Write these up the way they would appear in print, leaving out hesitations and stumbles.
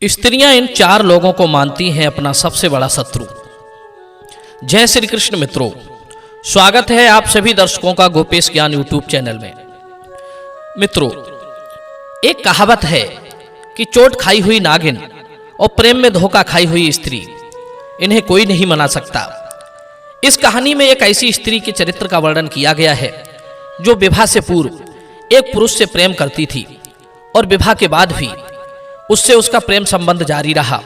स्त्रियां इन चार लोगों को मानती हैं अपना सबसे बड़ा शत्रु। जय श्री कृष्ण मित्रों, स्वागत है आप सभी दर्शकों का गोपेश ज्ञान यूट्यूब चैनल में। मित्रों, एक कहावत है कि चोट खाई हुई नागिन और प्रेम में धोखा खाई हुई स्त्री, इन्हें कोई नहीं मना सकता। इस कहानी में एक ऐसी स्त्री के चरित्र का वर्णन किया गया है जो विवाह से पूर्व एक पुरुष से प्रेम करती थी और विवाह के बाद भी उससे उसका प्रेम संबंध जारी रहा।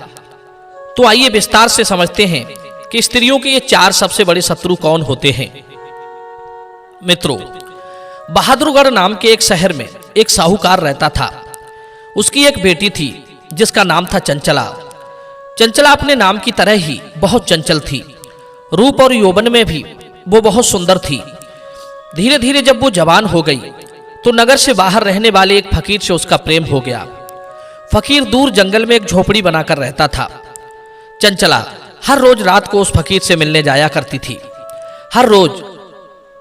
तो आइए विस्तार से समझते हैं कि स्त्रियों के ये चार सबसे बड़े शत्रु कौन होते हैं। मित्रों, बहादुरगढ़ नाम के एक शहर में एक साहूकार रहता था। उसकी एक बेटी थी जिसका नाम था चंचला। चंचला अपने नाम की तरह ही बहुत चंचल थी। रूप और यौवन में भी वो बहुत सुंदर थी। धीरे धीरे जब वो जवान हो गई तो नगर से बाहर रहने वाले एक फकीर से उसका प्रेम हो गया। फकीर दूर जंगल में एक झोपड़ी बनाकर रहता था। चंचला हर रोज रात को उस फकीर से मिलने जाया करती थी। हर रोज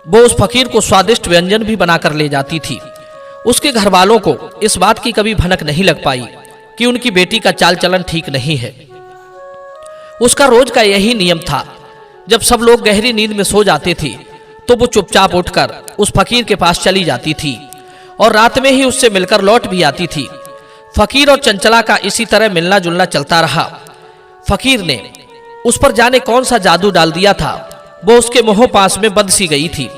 वो उस फकीर को स्वादिष्ट व्यंजन भी बनाकर ले जाती थी। उसके घर वालों को इस बात की कभी भनक नहीं लग पाई कि उनकी बेटी का चाल चलन ठीक नहीं है। उसका रोज का यही नियम था, जब सब लोग गहरी नींद में सो जाते थे तो वो चुपचाप उठकर उस फकीर के पास चली जाती थी और रात में ही उससे मिलकर लौट भी आती थी। फकीर और चंचला का इसी तरह मिलना जुलना चलता रहा। फकीर ने उस पर जाने कौन सा जादू डाल दिया था, वो उसके मोह पास में बंध सी गई थी।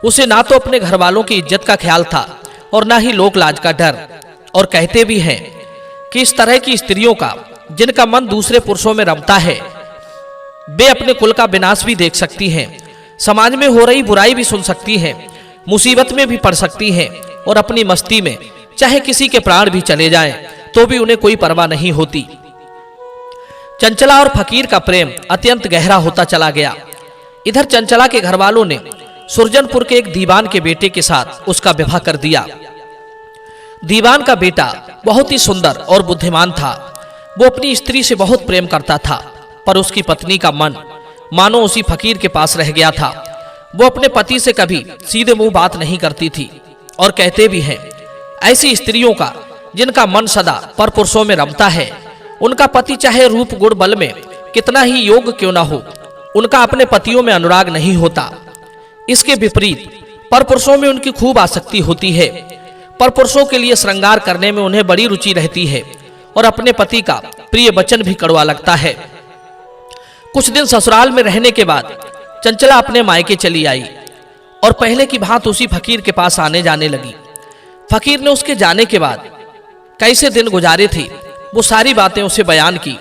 उसे ना तो अपने घर वालों की इज्जत का ख्याल था और ना ही लोक लाज का डर। और कहते भी हैं कि इस तरह की स्त्रियों का जिनका मन दूसरे पुरुषों में रमता है, वे अपने कुल का विनाश भी देख सकती हैं, समाज में हो रही बुराई भी सुन सकती हैं, मुसीबत में भी पड़ सकती हैं और अपनी मस्ती में चाहे किसी के प्राण भी चले जाएं तो भी उन्हें कोई परवाह नहीं होती। चंचला और फकीर का प्रेम अत्यंत गहरा होता चला गया। इधर चंचला के घर वालों ने सुरजनपुर के एक दीवान के बेटे के साथ उसका विवाह कर दिया। दीवान का बेटा बहुत ही सुंदर और बुद्धिमान था। वो अपनी स्त्री से बहुत प्रेम करता था, पर उसकी पत्नी का मन मानो उसी फकीर के पास रह गया था। वो अपने पति से कभी सीधे मुंह बात नहीं करती थी। और कहते भी हैं, ऐसी स्त्रियों का जिनका मन सदा पर पुरुषों में रमता है, उनका पति चाहे रूप गुण बल में कितना ही योग्य क्यों ना हो, उनका अपने पतियों में अनुराग नहीं होता। इसके विपरीत पर पुरुषों में उनकी खूब आसक्ति होती है। पर पुरुषों के लिए श्रृंगार करने में उन्हें बड़ी रुचि रहती है और अपने पति का प्रिय वचन भी कड़वा लगता है। कुछ दिन ससुराल में रहने के बाद चंचला अपने मायके चली आई और पहले की भांति उसी फकीर के पास आने जाने लगी। फकीर ने उसके जाने के बाद कैसे दिन गुजारे थे वो सारी बातें उसे बयान की।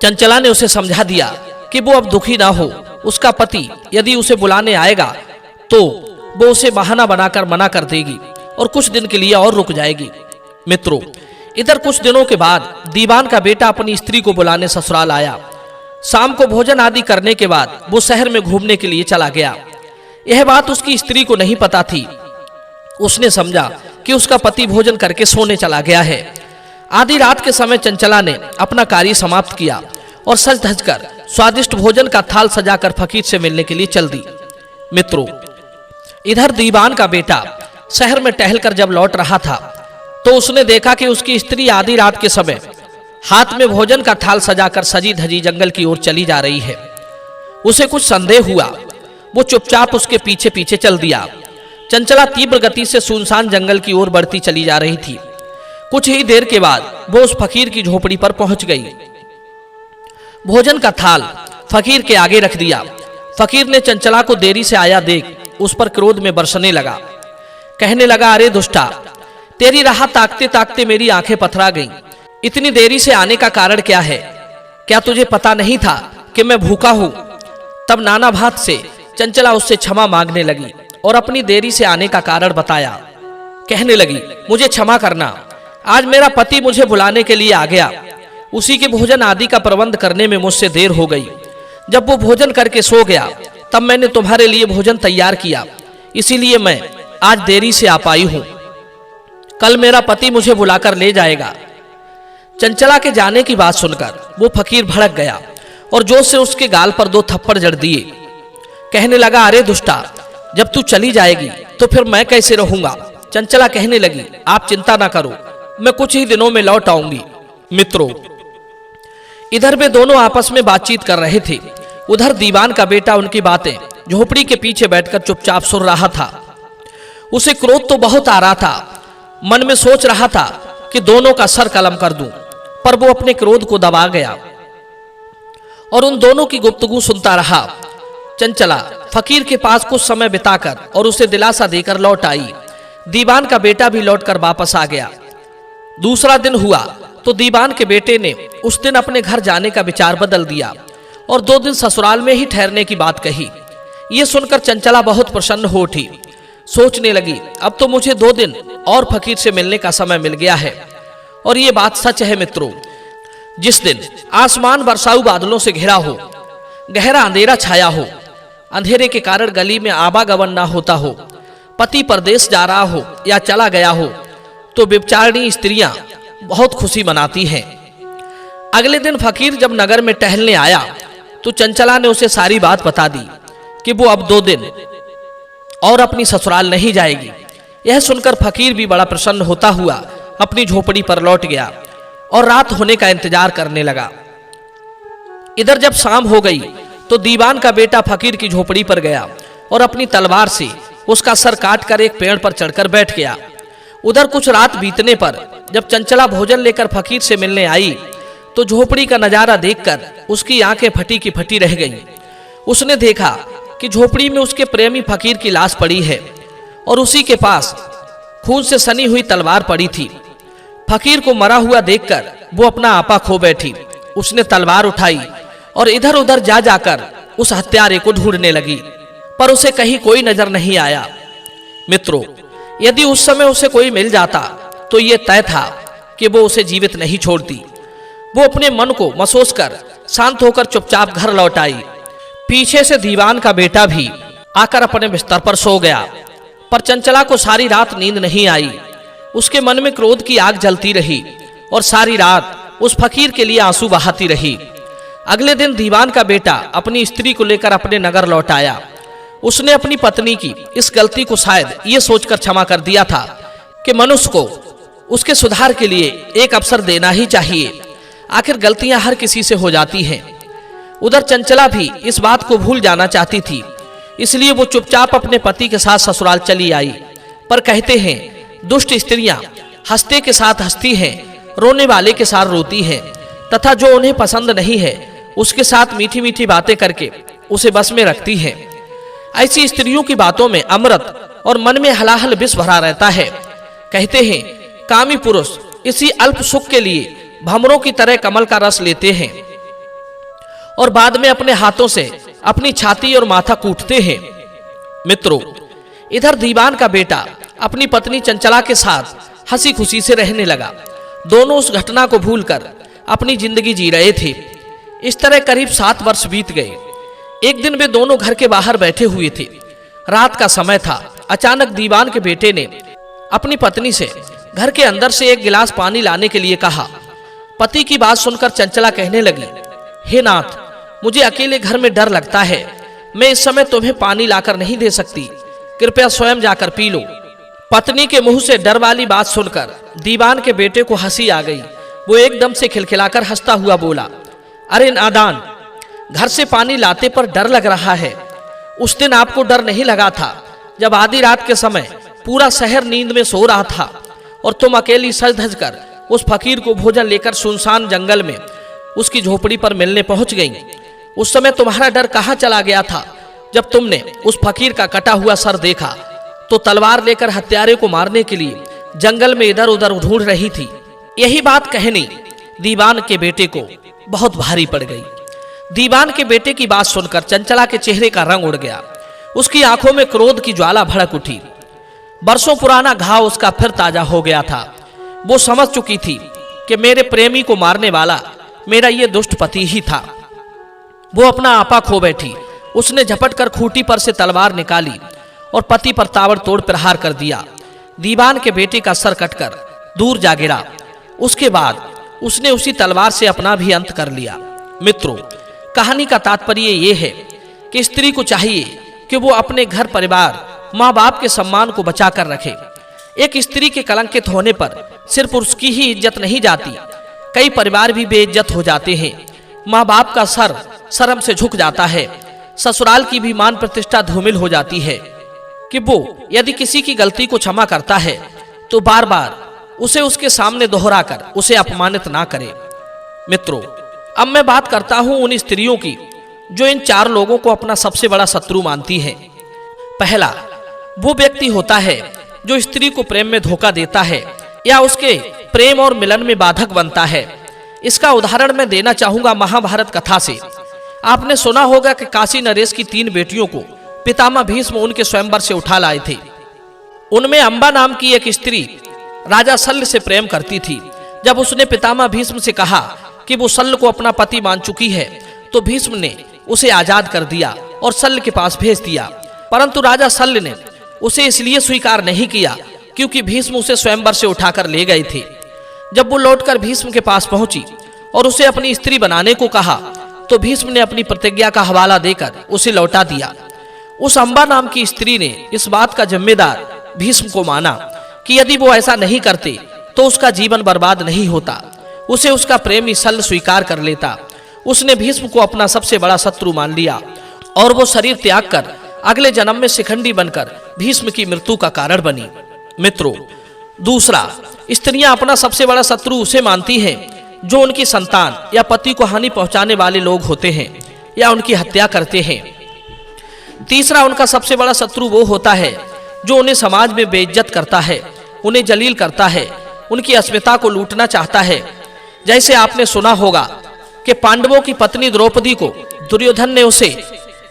चंचला ने उसे समझा दिया कि वो अब दुखी ना हो। उसका पति यदि उसे बुलाने आएगा तो वो उसे बहाना बनाकर मना कर देगी और कुछ दिन के लिए और रुक जाएगी। मित्रों, इधर कुछ दिनों के बाद दीवान का बेटा अपनी स्त्री को बुलाने ससुराल आया। शाम को भोजन आदि करने के बाद वो शहर में घूमने के लिए चला गया। यह बात उसकी स्त्री को नहीं पता थी। उसने समझा कि उसका पति भोजन करके सोने चला गया है। आधी रात के समय चंचला ने अपना कार्य समाप्त किया और सज धज कर स्वादिष्ट भोजन का थाल सजाकर फकीर से मिलने के लिए चल दी। मित्रों, इधर दीवान का बेटा शहर में टहलकर जब लौट रहा था तो उसने देखा कि उसकी स्त्री आधी रात के समय हाथ में भोजन का थाल सजाकर सजी धजी जंगल की ओर चली जा रही है। उसे कुछ संदेह हुआ। वो चुपचाप उसके पीछे पीछे चल दिया। चंचला तीव्र गति से सुनसान जंगल की ओर बढ़ती चली जा रही थी। कुछ ही देर के बाद वो उस फकीर की झोपड़ी पर पहुंच गई। भोजन का थाल फकीर के आगे रख दिया। फकीर ने चंचला को देरी से आया देख उस पर क्रोध में बरसने लगा। कहने लगा, अरे दुष्टा, तेरी राह ताकते ताकते मेरी आंखें पथरा गईं। इतनी देरी से आने का कारण क्या है? क्या तुझे पता नहीं था कि मैं भूखा हूं? तब नाना भात से चंचला उससे क्षमा मांगने लगी और अपनी देरी से आने का कारण बताया। कहने लगी, मुझे क्षमा करना, आज मेरा पति मुझे बुलाने के लिए आ गया। उसी के भोजन आदि का प्रबंध करने में मुझसे देर हो गई। जब वो भोजन करके सो गया तब मैंने तुम्हारे लिए भोजन तैयार किया, इसीलिए मैं आज देरी से आ पाई हूं। कल मेरा पति मुझे बुलाकर ले जाएगा। चंचला के जाने की बात सुनकर वो फकीर भड़क गया और जोर से उसके गाल पर 2 थप्पड़ जड़ दिए। कहने लगा, अरे दुष्टा, जब तू चली जाएगी तो फिर मैं कैसे रहूंगा? चंचला कहने लगी, आप चिंता ना करो, मैं कुछ ही दिनों में लौट आऊंगी। मित्रों, इधर वे दोनों आपस में बातचीत कर रहे थे। उधर दीवान का बेटा उनकी बातें झोपड़ी के पीछे बैठकर चुपचाप सुन रहा था। उसे क्रोध तो बहुत आ रहा था। मन में सोच रहा था कि दोनों का सर कलम कर दूं, पर वो अपने क्रोध को दबा गया और उन दोनों की गुफ्तगू सुनता रहा। चंचला फकीर के पास कुछ समय बिताकर और उसे दिलासा देकर लौट आई। दीवान का बेटा भी लौटकर वापस आ गया। दूसरा दिन हुआ तो दीवान के बेटे ने उस दिन अपने घर जाने का विचार बदल दिया और 2 दिन ससुराल में ही ठहरने की बात कही। ये सुनकर चंचला बहुत प्रसन्न हो उठी। सोचने लगी, अब तो मुझे 2 दिन और फकीर से मिलने का समय मिल गया है। और ये बात सच है मित्रों, जिस दिन आसमान बरसाऊ बादलों से घिरा हो, गहरा अंधेरा छाया हो, अंधेरे के कारण गली में आवागमन ना होता हो, पति परदेश जा रहा हो या चला गया हो, तो व्यभिचारिणी स्त्रियां बहुत खुशी मनाती हैं। अगले दिन फकीर जब नगर में टहलने आया तो चंचला ने उसे सारी बात बता दी कि वो अब 2 दिन और अपनी ससुराल नहीं जाएगी। यह सुनकर फकीर भी बड़ा प्रसन्न होता हुआ अपनी झोपड़ी पर लौट गया और रात होने का इंतजार करने लगा। इधर जब शाम हो गई तो दीवान का बेटा फकीर की झोपड़ी पर गया और अपनी तलवार से उसका सर काटकर एक पेड़ पर चढ़कर बैठ गया। उधर कुछ रात बीतने पर जब चंचला भोजन लेकर फकीर से मिलने आई तो झोपड़ी का नजारा देखकर उसकी आंखें फटी की फटी रह गईं। उसने देखा कि झोपड़ी में उसके प्रेमी फकीर की लाश पड़ी है और उसी के पास खून से सनी हुई तलवार पड़ी थी। फकीर को मरा हुआ देखकर वो अपना आपा खो बैठी। उसने तलवार उठाई और इधर उधर जा जाकर उस हत्यारे को ढूंढने लगी, पर उसे कहीं कोई नजर नहीं आया। मित्रों, यदि उस समय उसे कोई मिल जाता तो ये तय था कि वो उसे जीवित नहीं छोड़ती। वो अपने मन को मसोस कर शांत होकर चुपचाप घर लौट आई। पीछे से दीवान का बेटा भी आकर अपने बिस्तर पर सो गया, पर चंचला को सारी रात नींद नहीं आई। उसके मन में क्रोध की आग जलती रही और सारी रात उस फकीर के लिए आंसू बहाती रही। अगले दिन दीवान का बेटा अपनी स्त्री को लेकर अपने नगर लौट आया। उसने अपनी पत्नी की इस गलती को शायद ये सोचकर क्षमा कर दिया था कि मनुष्य को उसके सुधार के लिए एक अवसर देना ही चाहिए। आखिर गलतियां हर किसी से हो जाती हैं। उधर चंचला भी इस बात को भूल जाना चाहती थी, इसलिए वो चुपचाप अपने पति के साथ ससुराल चली आई। पर कहते हैं, दुष्ट स्त्रियां हंसते के साथ हंसती हैं, रोने वाले के साथ रोती हैं, तथा जो उन्हें पसंद नहीं है उसके साथ मीठी मीठी बातें करके उसे बस में रखती हैं। ऐसी स्त्रियों की बातों में अमृत और मन में हलाहल विष भरा रहता है। कहते हैं, कामी पुरुष इसी अल्प सुख के लिए भंवरों की तरह कमल का रस लेते हैं और बाद में अपने हाथों से अपनी छाती और माथा कूटते हैं। मित्रों, इधर दीवान का बेटा अपनी पत्नी चंचला के साथ हंसी खुशी से रहने लगा। दोनों उस घटना को भूलकर अपनी जिंदगी जी रहे थे। इस तरह करीब 7 वर्ष बीत गए। एक दिन वे दोनों घर के बाहर बैठे हुए थे। रात का समय था। अचानक दीवान के बेटे ने अपनी पत्नी से घर के अंदर से एक गिलास पानी लाने के लिए कहा। पति की बात सुनकर चंचला कहने लगी, हे नाथ, मुझे अकेले घर में डर लगता है। मैं इस समय तुम्हें पानी लाकर नहीं दे सकती, कृपया स्वयं जाकर पी लो। पत्नी के मुंह से डर वाली बात सुनकर दीवान के बेटे को हंसी आ गई। वो एकदम से खिलखिलाकर हंसता हुआ बोला, अरे नादान, घर से पानी लाते पर डर लग रहा है। उस दिन आपको डर नहीं लगा था जब आधी रात के समय पूरा शहर नींद में सो रहा था और तुम अकेली सज धज कर उस फकीर को भोजन लेकर सुनसान जंगल में उसकी झोपड़ी पर मिलने पहुंच गई। उस समय तुम्हारा डर कहाँ चला गया था? जब तुमने उस फकीर का कटा हुआ सर देखा तो तलवार लेकर हत्यारे को मारने के लिए जंगल में इधर उधर ढूंढ रही थी। यही बात कहनी दीवान के बेटे को बहुत भारी पड़ गई। दीवान के बेटे की बात सुनकर चंचला के चेहरे का रंग उड़ गया। उसकी आंखों में क्रोध की ज्वाला भड़क उठी। बरसों पुराना घाव उसका फिर ताजा हो गया था। वो समझ चुकी थी कि मेरे प्रेमी को मारने वाला मेरा ये दुष्ट पति ही था। वो अपना आपा खो बैठी। उसने झपट कर खूंटी पर से तलवार निकाली और पति पर ताबड़तोड़ प्रहार कर दिया। दीवान के बेटे का सर कटकर दूर जा गिरा। उसके बाद उसने उसी तलवार से अपना भी अंत कर लिया। मित्रों, कहानी का तात्पर्य ये है कि स्त्री को चाहिए कि वो अपने घर परिवार, माँ बाप के सम्मान को बचा कर रखे। एक स्त्री के कलंकित होने पर सिर्फ उसकी ही इज्जत नहीं जाती, कई परिवार भी बेइज्जत हो जाते हैं। माँ बाप का सर शर्म से झुक जाता है, ससुराल की भी मान प्रतिष्ठा धूमिल हो जाती है कि वो यदि किसी की गलती को क्षमा करता है तो बार बार उसे उसके सामने दोहराकर उसे अपमानित ना करे। मित्रों, अब मैं बात करता हूं उन स्त्रियों की जो इन 4 लोगों को अपना सबसे बड़ा शत्रु मानती है। पहला, वो व्यक्ति होता है जो स्त्री को प्रेम में धोखा देता है या उसके प्रेम और मिलन में बाधक बनता है। इसका उदाहरण मैं देना चाहूंगा महाभारत कथा से। आपने सुना होगा कि काशी नरेश की 3 बेटियों को पितामह भीष्म उनके स्वयंवर से उठा लाए थे। उनमें अंबा नाम की एक स्त्री राजा शल्य से प्रेम करती थी। जब उसने पितामह भीष्म से कहा कि वो शल्य को अपना पति मान चुकी है तो भीष्म ने उसे आजाद कर दिया और शल्य के पास भेज दिया। परंतु राजा शल्य ने उसे इसलिए स्वीकार नहीं किया क्योंकि भीष्म उसे स्वयंवर से उठाकर ले गए थे। जब वो लौटकर भीष्म के पास पहुंची और उसे अपनी स्त्री बनाने को कहा तो भीष्म ने अपनी प्रतिज्ञा का हवाला देकर उसे लौटा दिया। उस अंबा नाम की स्त्री ने इस बात का जिम्मेदार भीष्म को माना कि यदि वो ऐसा नहीं करते तो उसका जीवन बर्बाद नहीं होता, उसे उसका प्रेमी शल्य स्वीकार कर लेता। उसने भीष्म को अपना सबसे बड़ा शत्रु मान लिया और वो शरीर त्याग कर अगले जन्म में शिखंडी बनकर भीष्म की मृत्यु का कारण बनी। मित्रों, दूसरा, स्त्रियां अपना सबसे बड़ा शत्रु उसे मानती हैं जो उनकी संतान या पति को हानि पहुंचाने वाले लोग होते हैं या उनकी हत्या करते हैं। तीसरा, उनका सबसे बड़ा शत्रु वो होता है जो उन्हें समाज में बेइज्जत करता है, उन्हें जलील करता है, उनकी अस्मिता को लूटना चाहता है। जैसे आपने सुना होगा कि पांडवों की पत्नी द्रौपदी को दुर्योधन ने उसे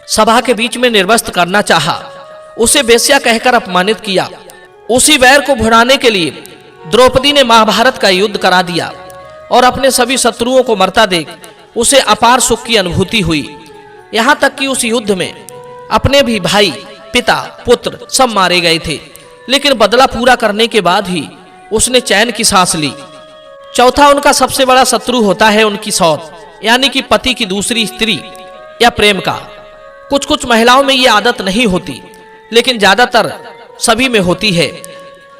सभा के बीच में निर्वस्त्र करना चाहा, उसे वेश्या कहकर अपमानित किया। उसी वैर को भुनाने के लिए द्रौपदी ने महाभारत का युद्ध करा दिया और अपने सभी शत्रुओं को मरता देख उसे अपार सुख की अनुभूति हुई। यहां तक कि उस युद्ध में अपने भी भाई, पिता, पुत्र सब मारे गए थे, लेकिन बदला पूरा करने के बाद ही उसने चैन की सांस ली। चौथा, उनका सबसे बड़ा शत्रु होता है उनकी सौत, यानी कि पति की दूसरी स्त्री या प्रेम का। कुछ कुछ महिलाओं में ये आदत नहीं होती, लेकिन ज्यादातर सभी में होती है।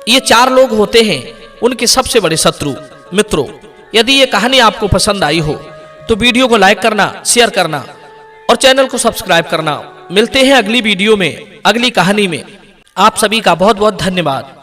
ये 4 लोग होते हैं उनके सबसे बड़े शत्रु। मित्रों, यदि ये कहानी आपको पसंद आई हो तो वीडियो को लाइक करना, शेयर करना और चैनल को सब्सक्राइब करना। मिलते हैं अगली वीडियो में, अगली कहानी में। आप सभी का बहुत बहुत धन्यवाद।